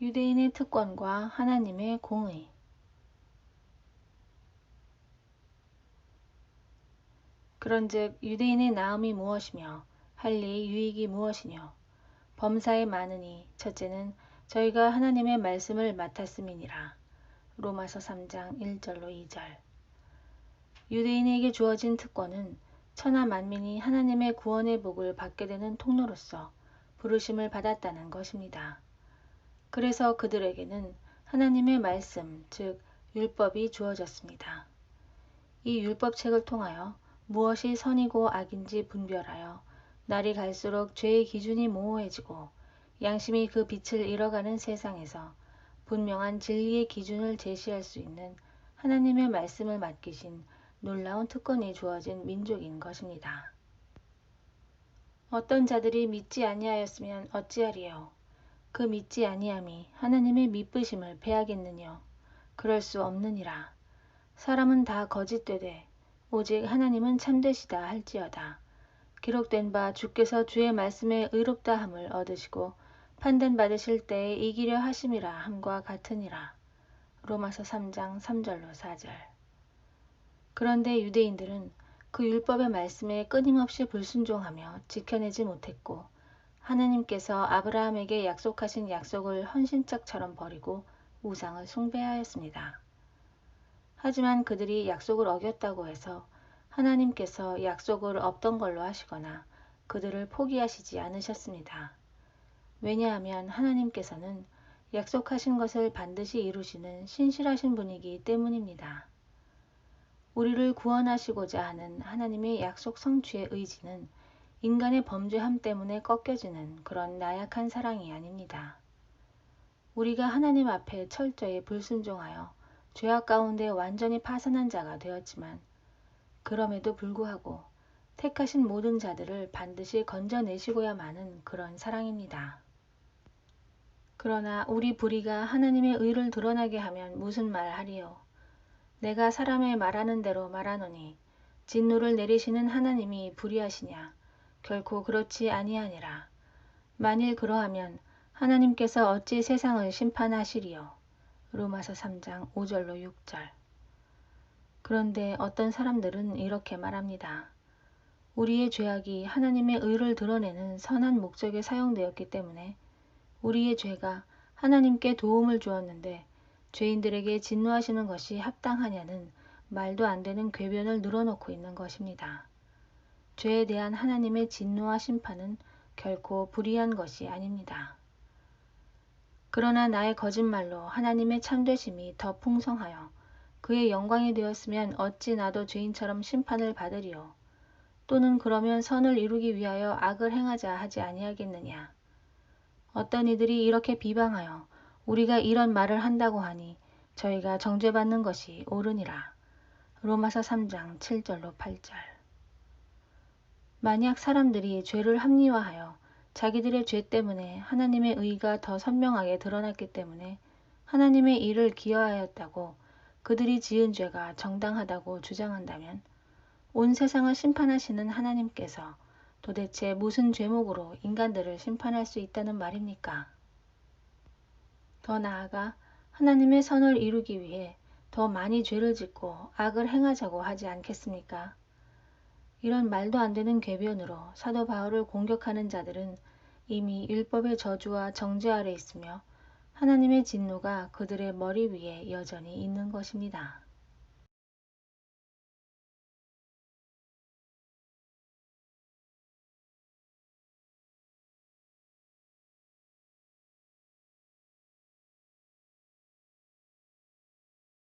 유대인의 특권과 하나님의 공의. 그런즉 유대인의 나음이 무엇이며 할례의 유익이 무엇이뇨. 범사에 많으니 첫째는 저희가 하나님의 말씀을 맡았음이니라. 로마서 3장 1절로 2절. 유대인에게 주어진 특권은 천하 만민이 하나님의 구원의 복을 받게 되는 통로로서 부르심을 받았다는 것입니다. 그래서 그들에게는 하나님의 말씀, 즉 율법이 주어졌습니다. 이 율법책을 통하여 무엇이 선이고 악인지 분별하여 날이 갈수록 죄의 기준이 모호해지고 양심이 그 빛을 잃어가는 세상에서 분명한 진리의 기준을 제시할 수 있는 하나님의 말씀을 맡기신 놀라운 특권이 주어진 민족인 것입니다. 어떤 자들이 믿지 아니하였으면 어찌하리요. 그 믿지 아니함이 하나님의 미쁘심을 패하겠느뇨. 그럴 수 없느니라. 사람은 다 거짓되되 오직 하나님은 참되시다 할지어다. 기록된 바 주께서 주의 말씀에 의롭다함을 얻으시고 판단받으실 때에 이기려 하심이라 함과 같으니라. 로마서 3장 3절로 4절. 그런데 유대인들은 그 율법의 말씀에 끊임없이 불순종하며 지켜내지 못했고 하나님께서 아브라함에게 약속하신 약속을 헌신짝처럼 버리고 우상을 숭배하였습니다. 하지만 그들이 약속을 어겼다고 해서 하나님께서 약속을 없던 걸로 하시거나 그들을 포기하시지 않으셨습니다. 왜냐하면 하나님께서는 약속하신 것을 반드시 이루시는 신실하신 분이기 때문입니다. 우리를 구원하시고자 하는 하나님의 약속 성취의 의지는 인간의 범죄함 때문에 꺾여지는 그런 나약한 사랑이 아닙니다. 우리가 하나님 앞에 철저히 불순종하여 죄악 가운데 완전히 파산한 자가 되었지만 그럼에도 불구하고 택하신 모든 자들을 반드시 건져내시고야마는 그런 사랑입니다. 그러나 우리 불의가 하나님의 의를 드러나게 하면 무슨 말 하리요. 내가 사람의 말하는 대로 말하노니 진노를 내리시는 하나님이 불의하시냐. 결코 그렇지 아니하니라. 만일 그러하면 하나님께서 어찌 세상을 심판하시리요. 로마서 3장 5절로 6절. 그런데 어떤 사람들은 이렇게 말합니다. 우리의 죄악이 하나님의 의를 드러내는 선한 목적에 사용되었기 때문에 우리의 죄가 하나님께 도움을 주었는데 죄인들에게 진노하시는 것이 합당하냐는 말도 안 되는 궤변을 늘어놓고 있는 것입니다. 죄에 대한 하나님의 진노와 심판은 결코 불의한 것이 아닙니다. 그러나 나의 거짓말로 하나님의 참되심이 더 풍성하여 그의 영광이 되었으면 어찌 나도 죄인처럼 심판을 받으리요. 또는 그러면 선을 이루기 위하여 악을 행하자 하지 아니하겠느냐. 어떤 이들이 이렇게 비방하여 우리가 이런 말을 한다고 하니 저희가 정죄받는 것이 옳으니라. 로마서 3장 7절로 8절. 만약 사람들이 죄를 합리화하여 자기들의 죄 때문에 하나님의 의가 더 선명하게 드러났기 때문에 하나님의 일을 기여하였다고 그들이 지은 죄가 정당하다고 주장한다면 온 세상을 심판하시는 하나님께서 도대체 무슨 죄목으로 인간들을 심판할 수 있다는 말입니까? 더 나아가 하나님의 선을 이루기 위해 더 많이 죄를 짓고 악을 행하자고 하지 않겠습니까? 이런 말도 안 되는 궤변으로 사도 바울을 공격하는 자들은 이미 율법의 저주와 정죄 아래 있으며 하나님의 진노가 그들의 머리 위에 여전히 있는 것입니다.